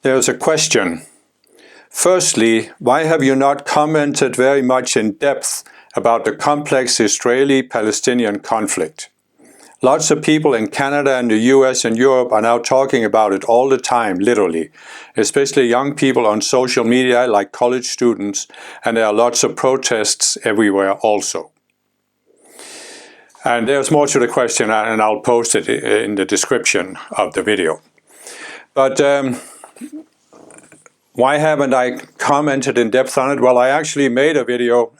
there's a question. Firstly, why have you not commented very much in depth about the complex Israeli-Palestinian conflict? Lots of people in Canada and the US and Europe are now talking about it all the time, literally, especially young people on social media like college students, and there are lots of protests everywhere also. And there's more to the question, and I'll post it in the description of the video. But why haven't I commented in depth on it? Well, I actually made a video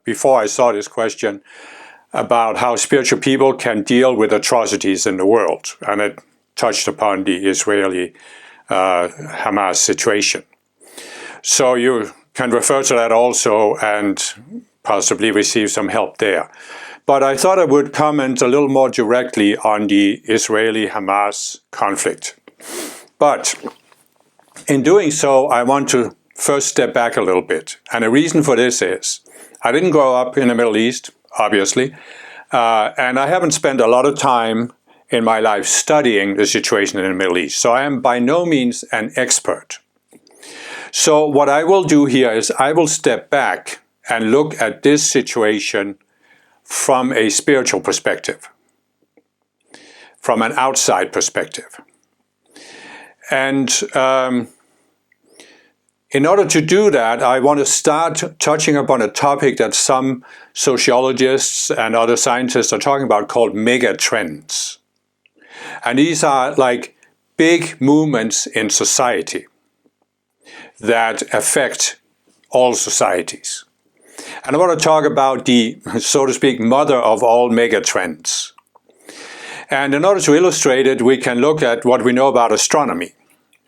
before I saw this question about how spiritual people can deal with atrocities in the world. And it touched upon the Israeli-Hamas situation. So you can refer to that also and possibly receive some help there. But I thought I would comment a little more directly on the Israeli-Hamas conflict. But in doing so, I want to first step back a little bit. And the reason for this is, I didn't grow up in the Middle East, obviously, and I haven't spent a lot of time in my life studying the situation in the Middle East. So I am by no means an expert. So what I will do here is I will step back and look at this situation from a spiritual perspective, from an outside perspective. And in order to do that, I want to start touching upon a topic that some sociologists and other scientists are talking about called megatrends. And these are like big movements in society that affect all societies. And I want to talk about the, so to speak, mother of all megatrends. And in order to illustrate it, we can look at what we know about astronomy.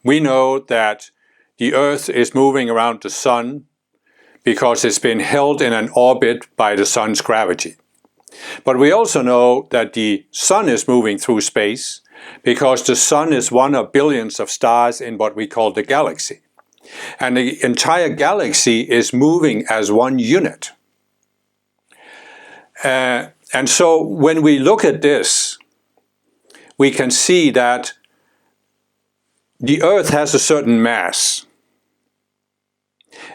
We know that the Earth is moving around the Sun because it's been held in an orbit by the Sun's gravity. But we also know that the Sun is moving through space because the Sun is one of billions of stars in what we call the galaxy. And the entire galaxy is moving as one unit. And so when we look at this, we can see that the Earth has a certain mass,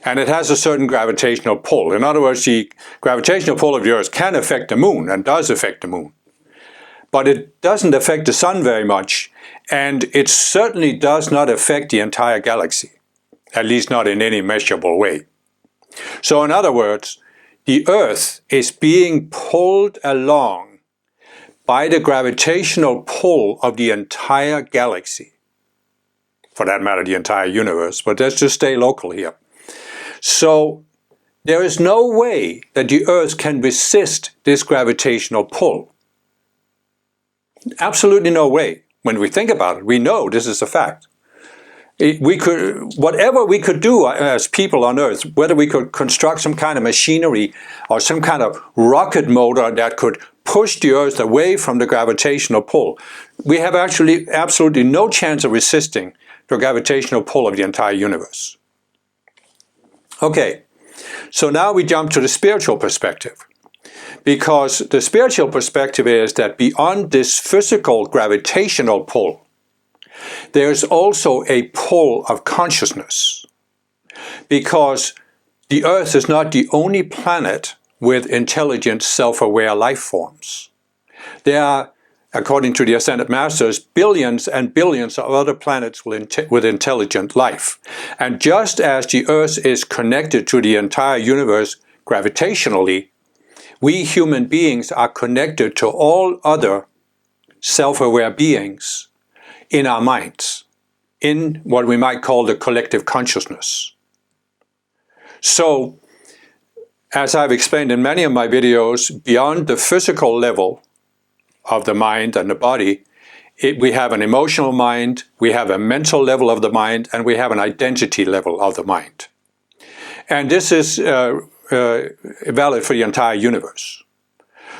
and it has a certain gravitational pull. In other words, the gravitational pull of the Earth can affect the Moon, and does affect the Moon. But it doesn't affect the Sun very much, and it certainly does not affect the entire galaxy, at least not in any measurable way. So in other words, the Earth is being pulled along by the gravitational pull of the entire galaxy. For that matter, the entire universe, but let's just stay local here. So there is no way that the Earth can resist this gravitational pull. Absolutely no way. When we think about it, we know this is a fact. Whatever we could do as people on Earth, whether we could construct some kind of machinery or some kind of rocket motor that could push the Earth away from the gravitational pull, we have actually absolutely no chance of resisting the gravitational pull of the entire universe. Okay, so now we jump to the spiritual perspective. Because the spiritual perspective is that beyond this physical gravitational pull, there's also a pull of consciousness. Because the Earth is not the only planet with intelligent, self-aware life forms. There are, according to the Ascended Masters, billions and billions of other planets with intelligent life. And just as the Earth is connected to the entire universe gravitationally, we human beings are connected to all other self-aware beings in our minds, in what we might call the collective consciousness. So, as I've explained in many of my videos, beyond the physical level of the mind and the body, we have an emotional mind, we have a mental level of the mind, and we have an identity level of the mind. And this is valid for the entire universe.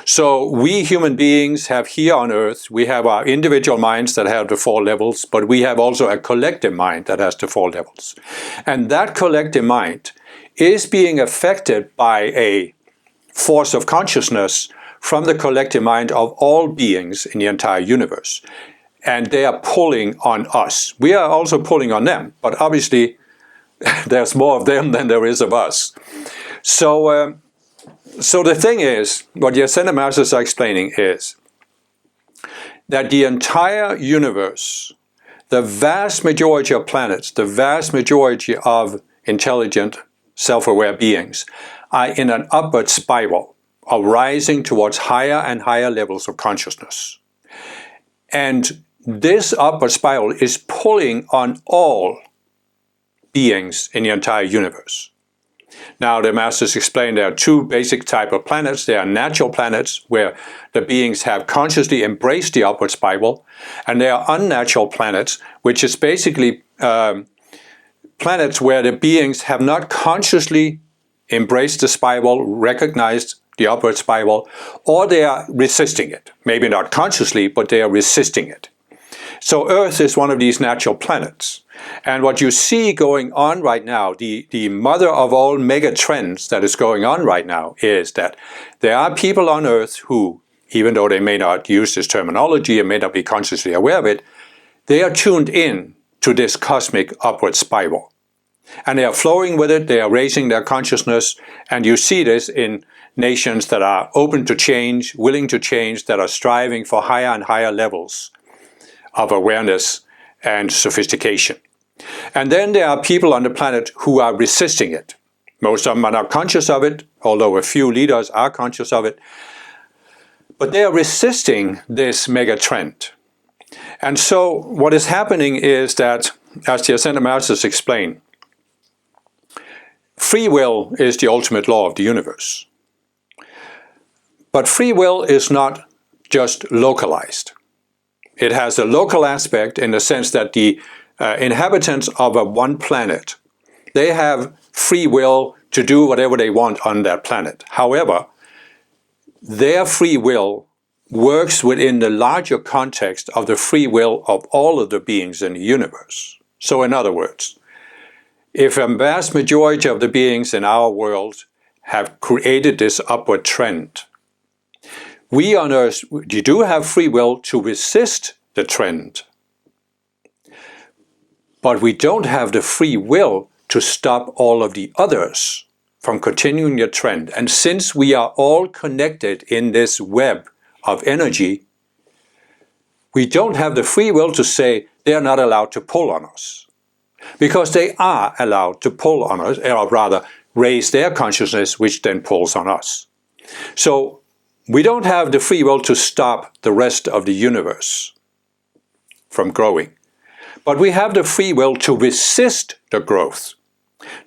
So we human beings have here on Earth, we have our individual minds that have the 4 levels, but we have also a collective mind that has the 4 levels. And that collective mind is being affected by a force of consciousness from the collective mind of all beings in the entire universe. and they are pulling on us. We are also pulling on them, but obviously there's more of them than there is of us. So the thing is, what the Ascended Masters are explaining is that the entire universe, the vast majority of planets, the vast majority of intelligent, self-aware beings are in an upward spiral of rising towards higher and higher levels of consciousness. And this upward spiral is pulling on all beings in the entire universe. Now, the Masters explain there are two basic types of planets. There are natural planets where the beings have consciously embraced the upward spiral, and there are unnatural planets, which is basically planets where the beings have not consciously embraced the spiral, recognized the upward spiral, or they are resisting it. Maybe not consciously, but they are resisting it. So Earth is one of these natural planets. And what you see going on right now, the mother of all megatrends that is going on right now, is that there are people on Earth who, even though they may not use this terminology and may not be consciously aware of it, they are tuned in to this cosmic upward spiral. And they are flowing with it, they are raising their consciousness, and you see this in nations that are open to change, willing to change, that are striving for higher and higher levels of awareness and sophistication. And then there are people on the planet who are resisting it. Most of them are not conscious of it, although a few leaders are conscious of it. But they are resisting this mega trend. And so what is happening is that, as the Ascended Masters explain, free will is the ultimate law of the universe. But free will is not just localized. It has a local aspect in the sense that the inhabitants of one planet, they have free will to do whatever they want on that planet. However, their free will works within the larger context of the free will of all of the beings in the universe. So in other words, if a vast majority of the beings in our world have created this upward trend, we on Earth, you do have free will to resist the trend. But we don't have the free will to stop all of the others from continuing the trend. And since we are all connected in this web of energy, we don't have the free will to say they're not allowed to pull on us. Because they are allowed to pull on us, or rather raise their consciousness, which then pulls on us. So we don't have the free will to stop the rest of the universe from growing. But we have the free will to resist the growth.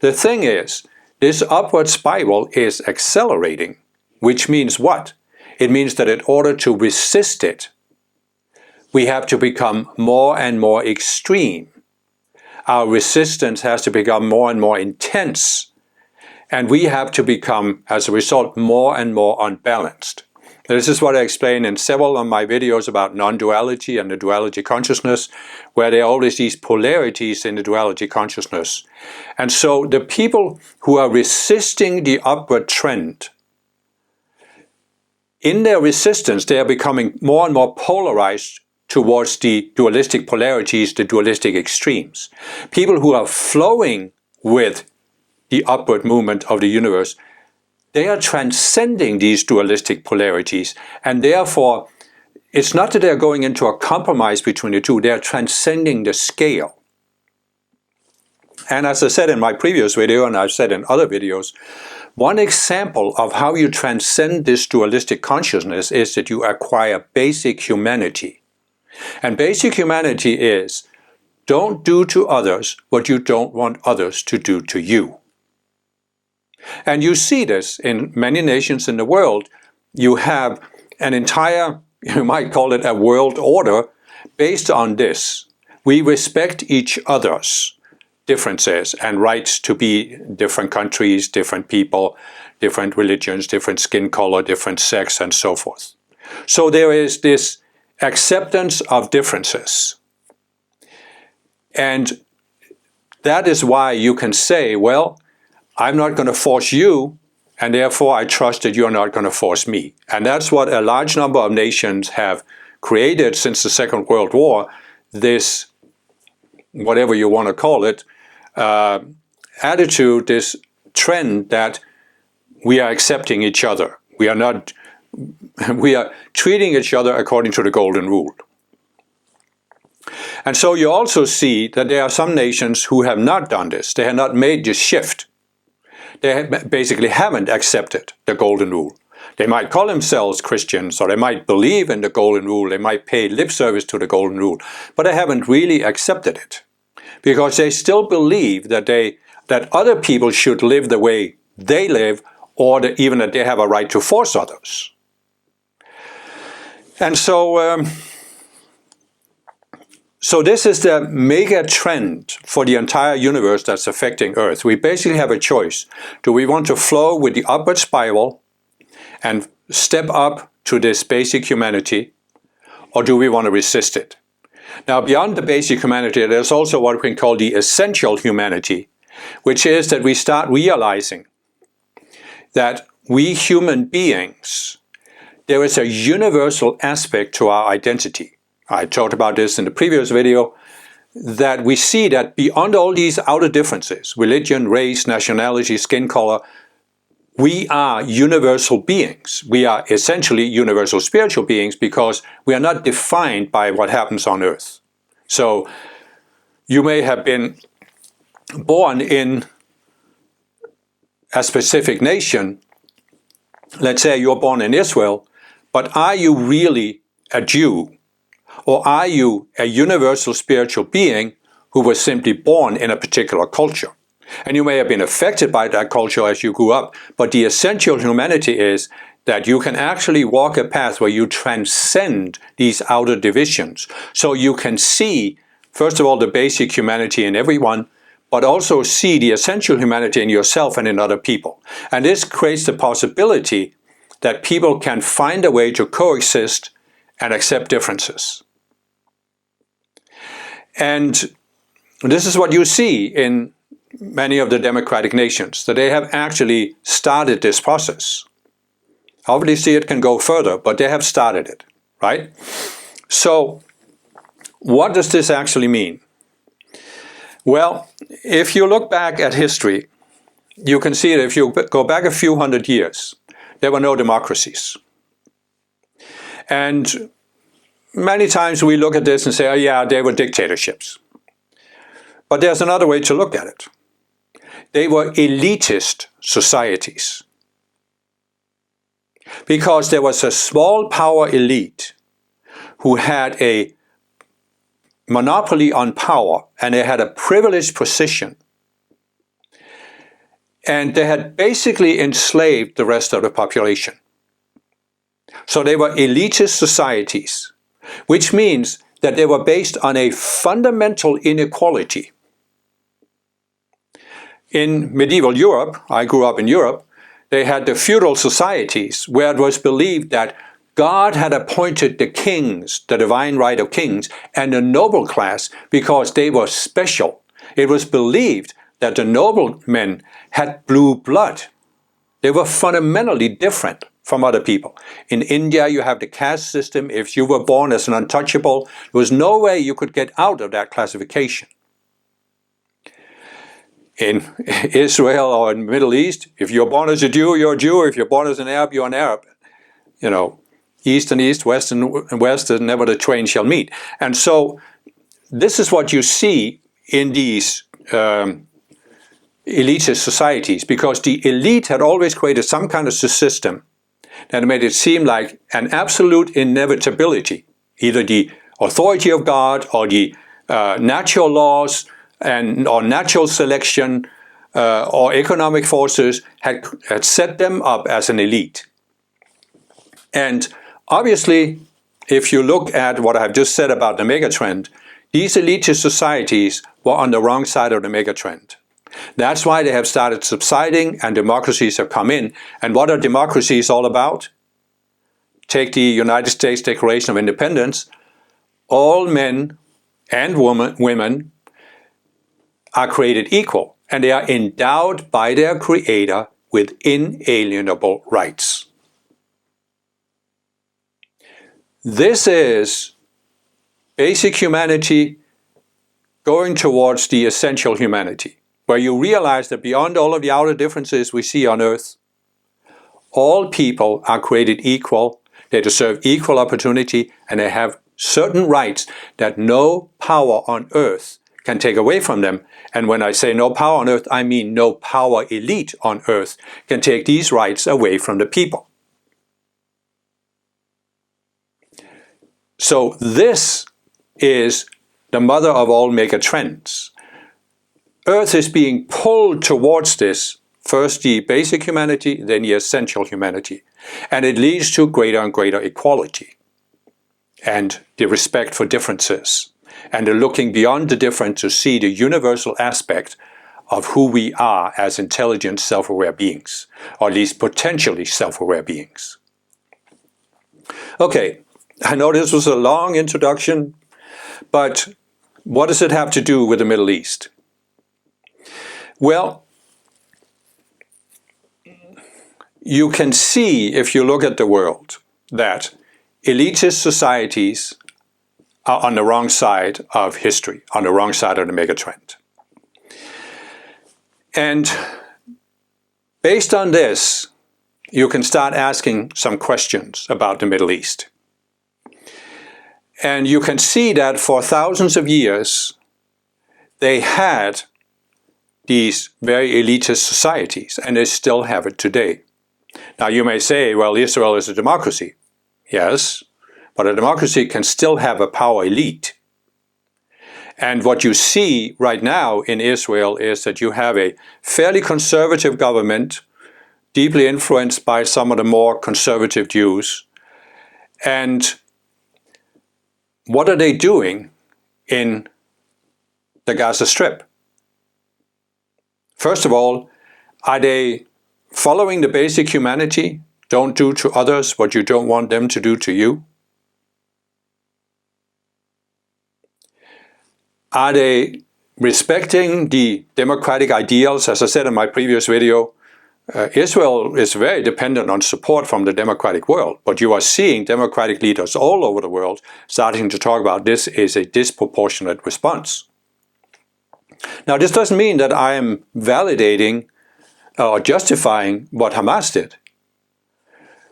The thing is, this upward spiral is accelerating, which means what? It means that in order to resist it, we have to become more and more extreme. Our resistance has to become more and more intense. And we have to become, as a result, more and more unbalanced. This is what I explain in several of my videos about non-duality and the duality consciousness, where there are always these polarities in the duality consciousness. And so the people who are resisting the upward trend, in their resistance, they are becoming more and more polarized towards the dualistic polarities, the dualistic extremes. People who are flowing with the upward movement of the universe, they are transcending these dualistic polarities, and therefore it's not that they're going into a compromise between the two, they're transcending the scale. And as I said in my previous video, and I've said in other videos, one example of how you transcend this dualistic consciousness is that you acquire basic humanity. And basic humanity is, don't do to others what you don't want others to do to you. And you see this in many nations in the world. You have an entire, you might call it a world order, based on this. We respect each other's differences and rights to be different countries, different people, different religions, different skin color, different sex, and so forth. So there is this acceptance of differences. And that is why you can say, well, I'm not going to force you, and therefore I trust that you're not going to force me. And that's what a large number of nations have created since the Second World War this, whatever you want to call it, attitude, this trend that we are accepting each other. We are treating each other according to the golden rule. And so you also see that there are some nations who have not done this. They have not made this shift. They basically haven't accepted the golden rule. They might call themselves Christians, or they might believe in the golden rule. They might pay lip service to the golden rule, but they haven't really accepted it, because they still believe that other people should live the way they live, or even that they have a right to force others. And so this is the mega trend for the entire universe that's affecting Earth. We basically have a choice. Do we want to flow with the upward spiral and step up to this basic humanity, or do we want to resist it? Now, beyond the basic humanity, there's also what we can call the essential humanity, which is that we start realizing that we human beings, there is a universal aspect to our identity. I talked about this in the previous video, that we see that beyond all these outer differences, religion, race, nationality, skin color, we are universal beings. We are essentially universal spiritual beings, because we are not defined by what happens on Earth. So you may have been born in a specific nation. Let's say you're born in Israel, but are you really a Jew? Or are you a universal spiritual being who was simply born in a particular culture? And you may have been affected by that culture as you grew up, but the essential humanity is that you can actually walk a path where you transcend these outer divisions. So you can see, first of all, the basic humanity in everyone, but also see the essential humanity in yourself and in other people. And this creates the possibility that people can find a way to coexist and accept differences. And this is what you see in many of the democratic nations, that they have actually started this process. Obviously it can go further, but they have started it, right? So what does this actually mean? Well, if you look back at history, you can see that if you go back a few hundred years, there were no democracies. And many times we look at this and say, oh yeah, they were dictatorships. But there's another way to look at it. They were elitist societies. Because there was a small power elite who had a monopoly on power, and they had a privileged position. And they had basically enslaved the rest of the population. So they were elitist societies, which means that they were based on a fundamental inequality. In medieval Europe, I grew up in Europe, they had the feudal societies where it was believed that God had appointed the kings, the divine right of kings, and the noble class because they were special. It was believed that the noblemen had blue blood. They were fundamentally different from other people. In India, you have the caste system. If you were born as an untouchable, there was no way you could get out of that classification. In Israel or in the Middle East, if you're born as a Jew, you're a Jew. If you're born as an Arab, you're an Arab. You know, East and East, West and West, and never the twain shall meet. And so this is what you see in these elitist societies, because the elite had always created some kind of system that made it seem like an absolute inevitability. Either the authority of God or the natural laws or natural selection or economic forces had set them up as an elite. And obviously, if you look at what I've just said about the megatrend, these elitist societies were on the wrong side of the megatrend. That's why they have started subsiding and democracies have come in. And what are democracies all about? Take the United States Declaration of Independence. All men and women are created equal, and they are endowed by their Creator with inalienable rights. This is basic humanity going towards the essential humanity, where you realize that beyond all of the outer differences we see on Earth, all people are created equal, they deserve equal opportunity, and they have certain rights that no power on Earth can take away from them. And when I say no power on Earth, I mean no power elite on Earth can take these rights away from the people. So this is the mother of all megatrends. Earth is being pulled towards this, first the basic humanity, then the essential humanity. And it leads to greater and greater equality and the respect for differences and the looking beyond the different to see the universal aspect of who we are as intelligent, self-aware beings, or at least potentially self-aware beings. Okay, I know this was a long introduction, but what does it have to do with the Middle East? Well, you can see, if you look at the world, that elitist societies are on the wrong side of history, on the wrong side of the megatrend. And based on this, you can start asking some questions about the Middle East. And you can see that for thousands of years, they had these very elitist societies, and they still have it today. Now you may say, well, Israel is a democracy. Yes, but a democracy can still have a power elite. And what you see right now in Israel is that you have a fairly conservative government, deeply influenced by some of the more conservative Jews. And what are they doing in the Gaza Strip? First of all, are they following the basic humanity? Don't do to others what you don't want them to do to you. Are they respecting the democratic ideals? As I said in my previous video, Israel is very dependent on support from the democratic world, but you are seeing democratic leaders all over the world starting to talk about this is a disproportionate response. Now, this doesn't mean that I am validating or justifying what Hamas did.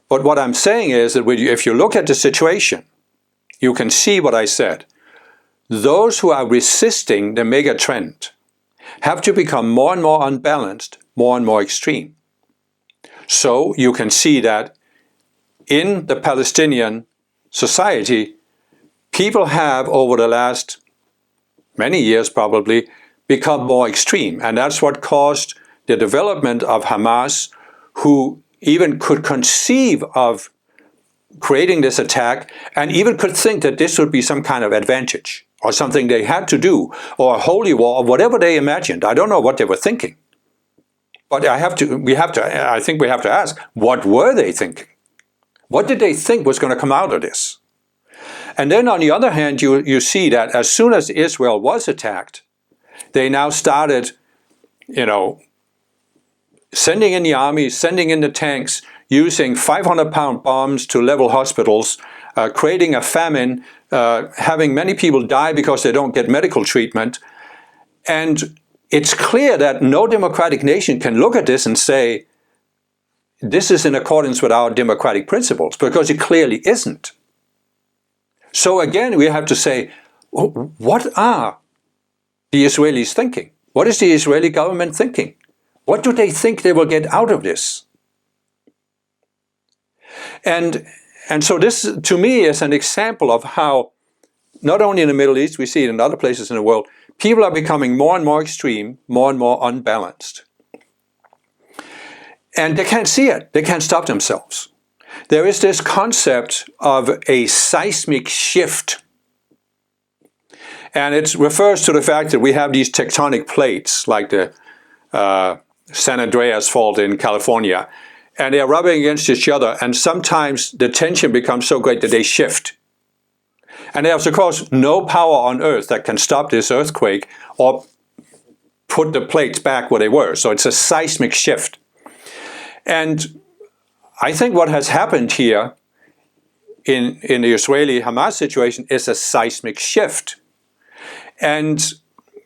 But what I'm saying is that if you look at the situation, you can see what I said. Those who are resisting the mega trend have to become more and more unbalanced, more and more extreme. So you can see that in the Palestinian society, people have over the last many years probably become more extreme. And that's what caused the development of Hamas, who even could conceive of creating this attack and even could think that this would be some kind of advantage or something they had to do, or a holy war, or whatever they imagined. I don't know what they were thinking. But I think we have to ask, what were they thinking? What did they think was going to come out of this? And then on the other hand, you see that as soon as Israel was attacked, they now started, sending in the army, sending in the tanks, using 500-pound bombs to level hospitals, creating a famine, having many people die because they don't get medical treatment. And it's clear that no democratic nation can look at this and say, this is in accordance with our democratic principles, because it clearly isn't. So again, we have to say, what are the Israelis thinking? What is the Israeli government thinking? What do they think they will get out of this? And so this, to me, is an example of how, not only in the Middle East, we see it in other places in the world, people are becoming more and more extreme, more and more unbalanced. And they can't see it. They can't stop themselves. There is this concept of a seismic shift. And it refers to the fact that we have these tectonic plates, like the San Andreas Fault in California, and they are rubbing against each other, and sometimes the tension becomes so great that they shift. And there's, of course, no power on Earth that can stop this earthquake or put the plates back where they were. So it's a seismic shift. And I think what has happened here in the Israeli-Hamas situation is a seismic shift. And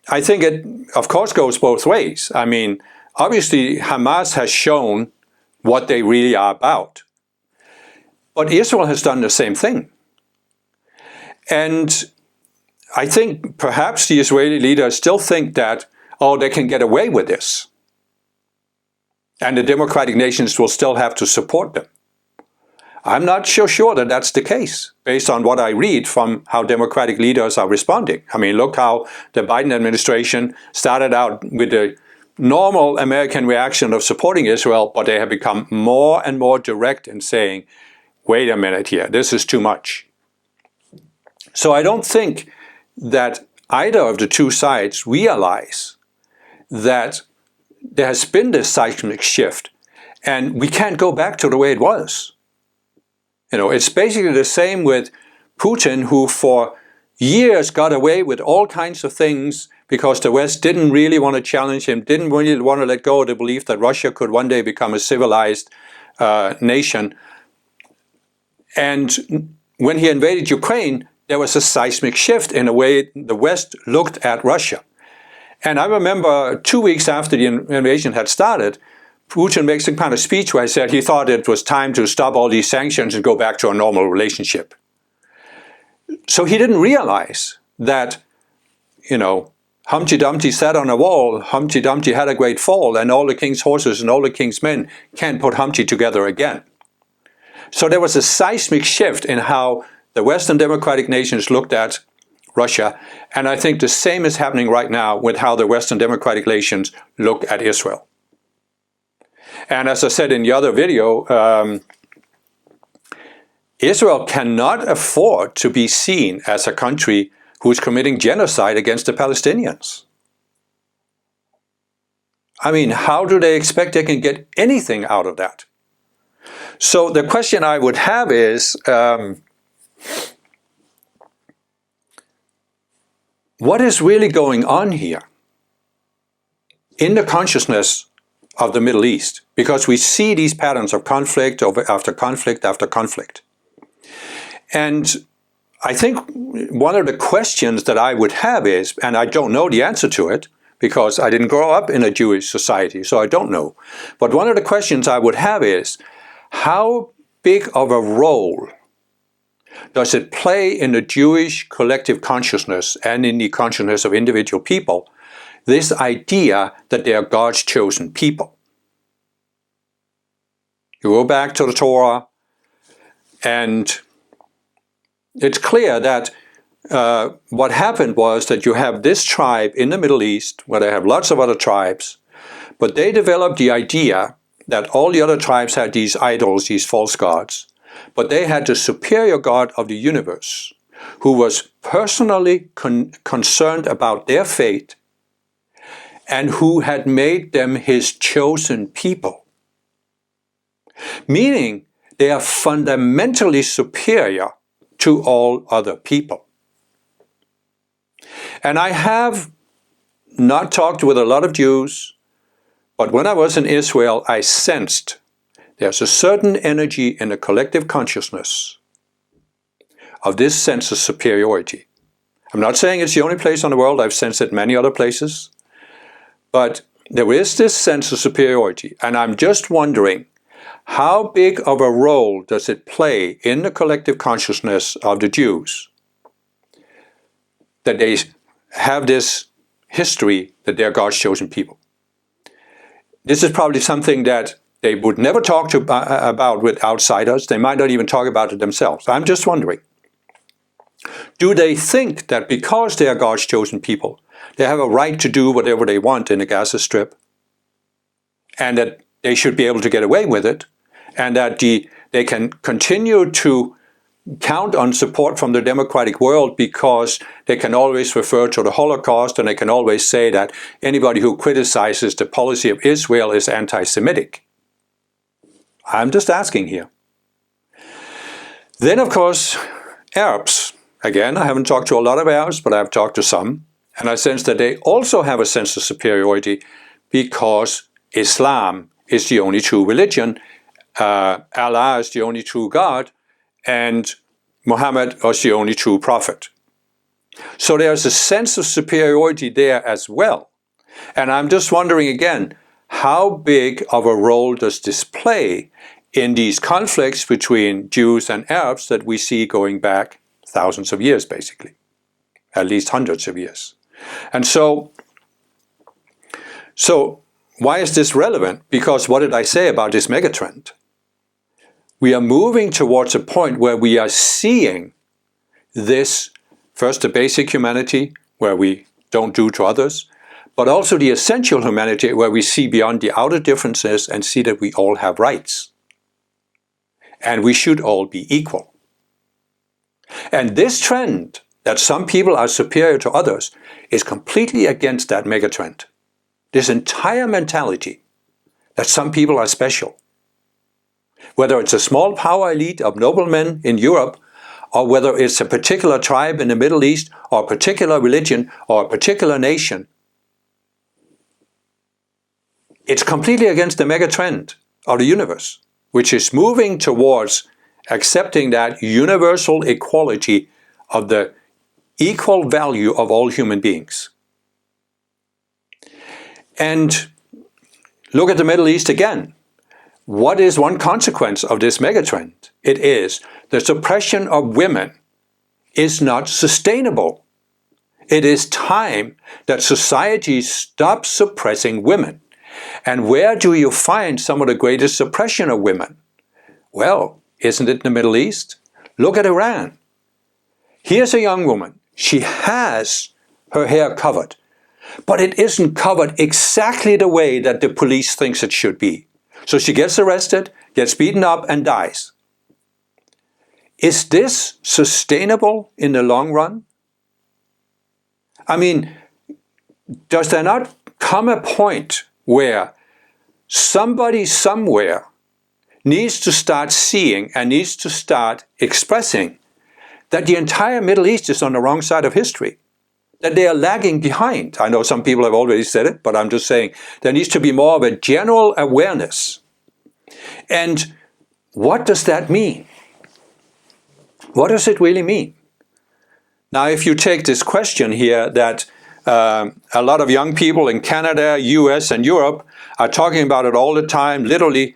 I think it, of course, goes both ways. I mean, obviously, Hamas has shown what they really are about. But Israel has done the same thing. And I think perhaps the Israeli leaders still think that, oh, they can get away with this. And the democratic nations will still have to support them. I'm not so sure that that's the case, based on what I read from how democratic leaders are responding. I mean, look how the Biden administration started out with the normal American reaction of supporting Israel, but they have become more and more direct in saying, wait a minute here, this is too much. So I don't think that either of the two sides realize that there has been this seismic shift, and we can't go back to the way it was. You know, it's basically the same with Putin, who for years got away with all kinds of things because the West didn't really want to challenge him, didn't really want to let go of the belief that Russia could one day become a civilized nation. And when he invaded Ukraine, there was a seismic shift in the way the West looked at Russia. And I remember 2 weeks after the invasion had started, Putin makes a kind of speech where he said he thought it was time to stop all these sanctions and go back to a normal relationship. So he didn't realize that, you know, Humpty Dumpty sat on a wall, Humpty Dumpty had a great fall, and all the king's horses and all the king's men can't put Humpty together again. So there was a seismic shift in how the Western democratic nations looked at Russia, and I think the same is happening right now with how the Western democratic nations look at Israel. And as I said in the other video, Israel cannot afford to be seen as a country who is committing genocide against the Palestinians. I mean, how do they expect they can get anything out of that? So the question I would have is, what is really going on here in the consciousness of the Middle East? Because we see these patterns of conflict after conflict after conflict. And I think one of the questions that I would have is, and I don't know the answer to it, because I didn't grow up in a Jewish society, so I don't know. But one of the questions I would have is, how big of a role does it play in the Jewish collective consciousness and in the consciousness of individual people, this idea that they are God's chosen people? You go back to the Torah, and it's clear that what happened was that you have this tribe in the Middle East, where they have lots of other tribes, but they developed the idea that all the other tribes had these idols, these false gods, but they had the superior God of the universe, who was personally concerned about their fate and who had made them his chosen people. Meaning they are fundamentally superior to all other people. And I have not talked with a lot of Jews, but when I was in Israel, I sensed there's a certain energy in the collective consciousness of this sense of superiority. I'm not saying it's the only place in the world, I've sensed it many other places, but there is this sense of superiority, and I'm just wondering, how big of a role does it play in the collective consciousness of the Jews that they have this history that they're God's chosen people? This is probably something that they would never talk about with outsiders. They might not even talk about it themselves. I'm just wondering, do they think that because they are God's chosen people, they have a right to do whatever they want in the Gaza Strip, and that they should be able to get away with it, and that they can continue to count on support from the democratic world because they can always refer to the Holocaust, and they can always say that anybody who criticizes the policy of Israel is anti-Semitic? I'm just asking here. Then, of course, Arabs. Again, I haven't talked to a lot of Arabs, but I've talked to some, and I sense that they also have a sense of superiority because Islam is the only true religion, Allah is the only true God, and Muhammad was the only true prophet. So there's a sense of superiority there as well. And I'm just wondering again, how big of a role does this play in these conflicts between Jews and Arabs that we see going back thousands of years, basically, at least hundreds of years? And so why is this relevant? Because what did I say about this megatrend? We are moving towards a point where we are seeing this, first the basic humanity, where we don't do to others, but also the essential humanity, where we see beyond the outer differences and see that we all have rights. And we should all be equal. And this trend, that some people are superior to others, is completely against that megatrend. This entire mentality that some people are special. Whether it's a small power elite of noblemen in Europe, or whether it's a particular tribe in the Middle East, or a particular religion, or a particular nation, it's completely against the megatrend of the universe, which is moving towards accepting that universal equality of the equal value of all human beings. And look at the Middle East again. What is one consequence of this megatrend? It is the suppression of women is not sustainable. It is time that society stops suppressing women. And where do you find some of the greatest suppression of women? Well, isn't it in the Middle East? Look at Iran. Here's a young woman. She has her hair covered, but it isn't covered exactly the way that the police thinks it should be. So she gets arrested, gets beaten up, and dies. Is this sustainable in the long run? I mean, does there not come a point where somebody somewhere needs to start seeing and needs to start expressing that the entire Middle East is on the wrong side of history, that they are lagging behind? I know some people have already said it, but I'm just saying there needs to be more of a general awareness. And what does that mean? What does it really mean? Now, if you take this question here that a lot of young people in Canada, US, and Europe are talking about it all the time, literally,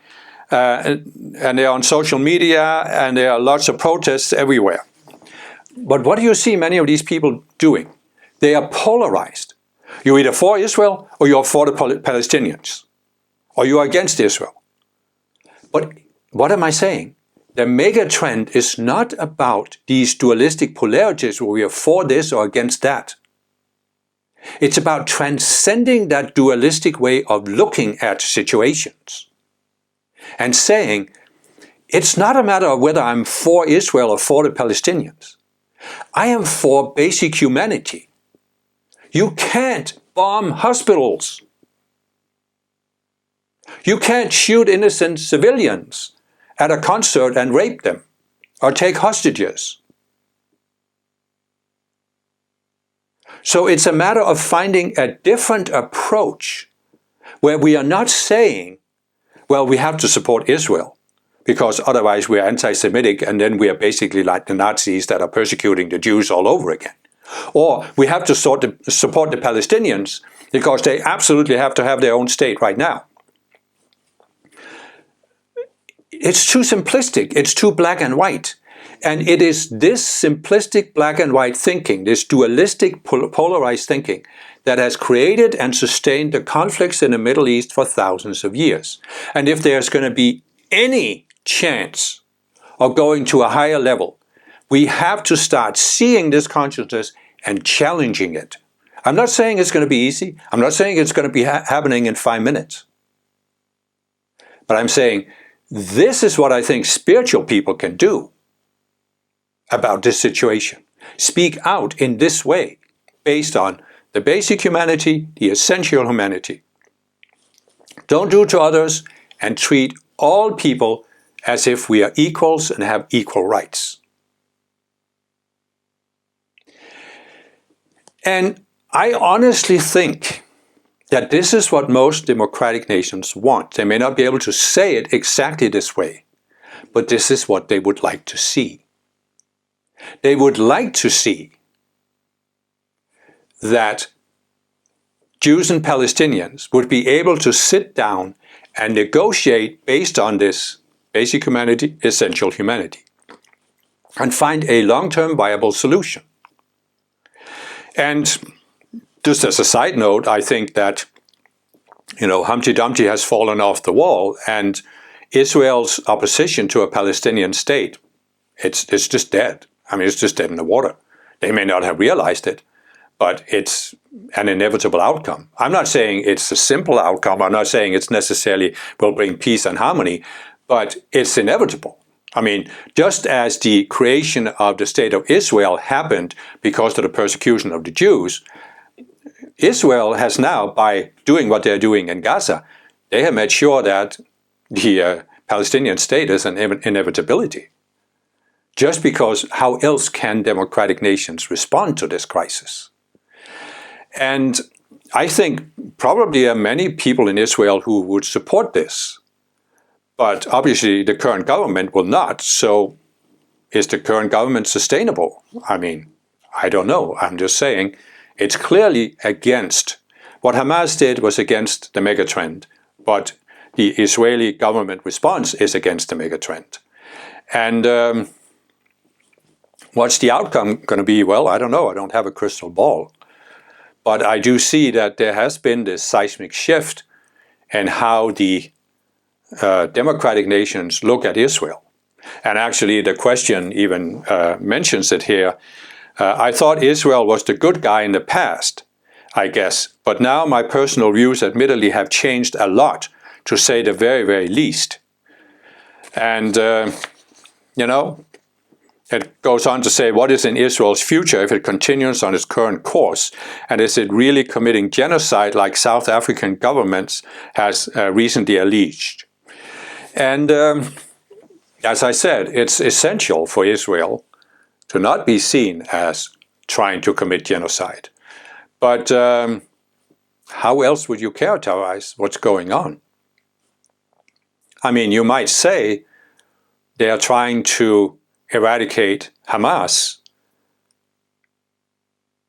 and they're on social media, and there are lots of protests everywhere. But what do you see many of these people doing? They are polarized. You're either for Israel or you're for the Palestinians, or you're against Israel. But what am I saying? The mega trend is not about these dualistic polarities where we are for this or against that. It's about transcending that dualistic way of looking at situations and saying, it's not a matter of whether I'm for Israel or for the Palestinians. I am for basic humanity. You can't bomb hospitals. You can't shoot innocent civilians at a concert and rape them or take hostages. So it's a matter of finding a different approach where we are not saying, well, we have to support Israel because otherwise we are anti-Semitic and then we are basically like the Nazis that are persecuting the Jews all over again. Or we have to support the Palestinians because they absolutely have to have their own state right now. It's too simplistic. It's too black and white. And it is this simplistic black and white thinking, this dualistic polarized thinking, that has created and sustained the conflicts in the Middle East for thousands of years. And if there's going to be any chance of going to a higher level, we have to start seeing this consciousness and challenging it. I'm not saying it's going to be easy. I'm not saying it's going to be happening in 5 minutes. But I'm saying this is what I think spiritual people can do about this situation. Speak out in this way, based on the basic humanity, the essential humanity. Don't do to others and treat all people as if we are equals and have equal rights. And I honestly think that this is what most democratic nations want. They may not be able to say it exactly this way, but this is what they would like to see. They would like to see that Jews and Palestinians would be able to sit down and negotiate based on this basic humanity, essential humanity, and find a long-term viable solution. And just as a side note, I think that, Humpty Dumpty has fallen off the wall, and Israel's opposition to a Palestinian state, it's just dead. I mean, it's just dead in the water. They may not have realized it, but it's an inevitable outcome. I'm not saying it's a simple outcome. I'm not saying it's necessarily will bring peace and harmony, but it's inevitable. I mean, just as the creation of the State of Israel happened because of the persecution of the Jews, Israel has now, by doing what they're doing in Gaza, they have made sure that the Palestinian state is an inevitability. Just because how else can democratic nations respond to this crisis? And I think probably there are many people in Israel who would support this. But obviously the current government will not. So is the current government sustainable? I mean, I don't know. I'm just saying it's clearly against. What Hamas did was against the megatrend, but the Israeli government response is against the megatrend. And what's the outcome going to be? Well, I don't know. I don't have a crystal ball. But I do see that there has been this seismic shift in how the democratic nations look at Israel. And actually the question even mentions it here. I thought Israel was the good guy in the past, I guess. But now my personal views admittedly have changed a lot, to say the very, very least. And, it goes on to say, what is in Israel's future if it continues on its current course? And is it really committing genocide like South African governments has recently alleged? And as I said, it's essential for Israel to not be seen as trying to commit genocide. But how else would you characterize what's going on? I mean, you might say they are trying to eradicate Hamas.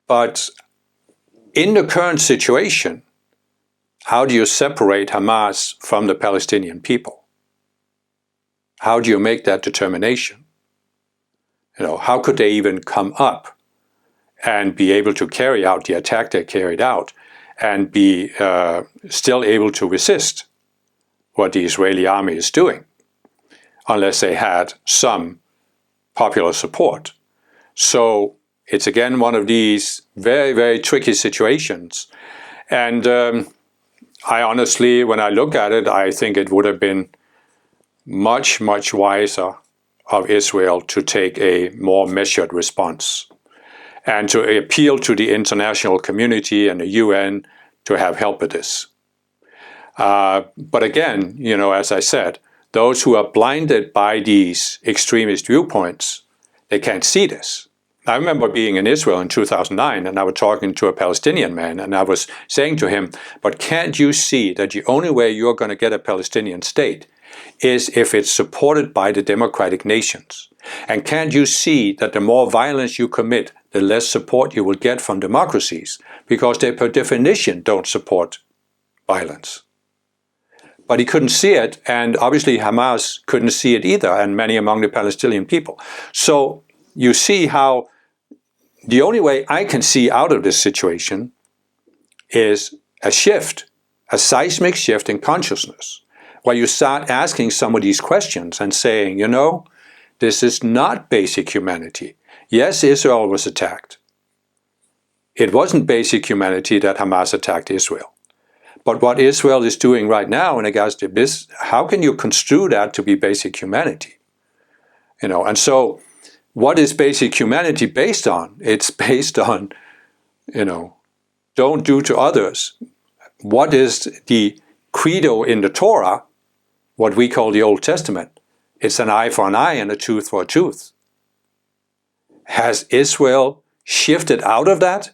But in the current situation, how do you separate Hamas from the Palestinian people? How do you make that determination? How could they even come up and be able to carry out the attack they carried out and be still able to resist what the Israeli army is doing, unless they had some popular support? So it's again one of these very, very tricky situations. And I honestly, when I look at it, I think it would have been much, much wiser of Israel to take a more measured response and to appeal to the international community and the UN to have help with this. But again, as I said, those who are blinded by these extremist viewpoints, they can't see this. I remember being in Israel in 2009, and I was talking to a Palestinian man, and I was saying to him, but can't you see that the only way you're going to get a Palestinian state is if it's supported by the democratic nations? And can't you see that the more violence you commit, the less support you will get from democracies, because they per definition don't support violence? But he couldn't see it, and obviously Hamas couldn't see it either, and many among the Palestinian people. So you see how the only way I can see out of this situation is a shift, a seismic shift in consciousness, where you start asking some of these questions and saying, this is not basic humanity. Yes, Israel was attacked. It wasn't basic humanity that Hamas attacked Israel. But what Israel is doing right now in regards to this, how can you construe that to be basic humanity? And so what is basic humanity based on? It's based on, don't do to others. What is the credo in the Torah, what we call the Old Testament? It's an eye for an eye and a tooth for a tooth. Has Israel shifted out of that?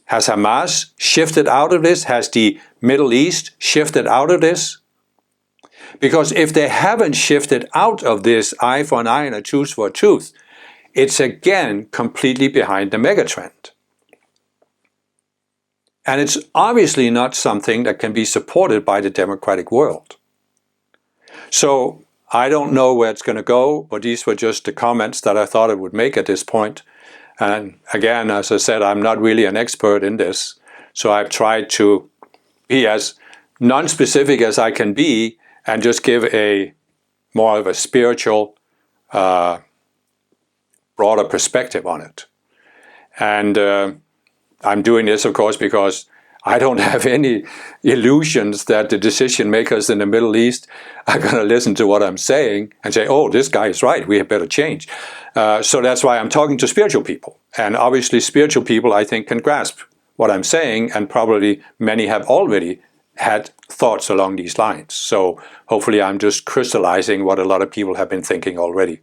Has Hamas shifted out of this? Has the Middle East shifted out of this? Because if they haven't shifted out of this eye for an eye and a tooth for a tooth, it's again completely behind the megatrend. And it's obviously not something that can be supported by the democratic world. So I don't know where it's going to go, but these were just the comments that I thought I would make at this point. And again, as I said, I'm not really an expert in this. So I've tried to be as non-specific as I can be and just give a more of a spiritual, broader perspective on it. And I'm doing this, of course, because I don't have any illusions that the decision makers in the Middle East are going to listen to what I'm saying and say, oh, this guy is right, we had better change. So that's why I'm talking to spiritual people. And obviously spiritual people, I think, can grasp what I'm saying, and probably many have already had thoughts along these lines. So hopefully I'm just crystallizing what a lot of people have been thinking already.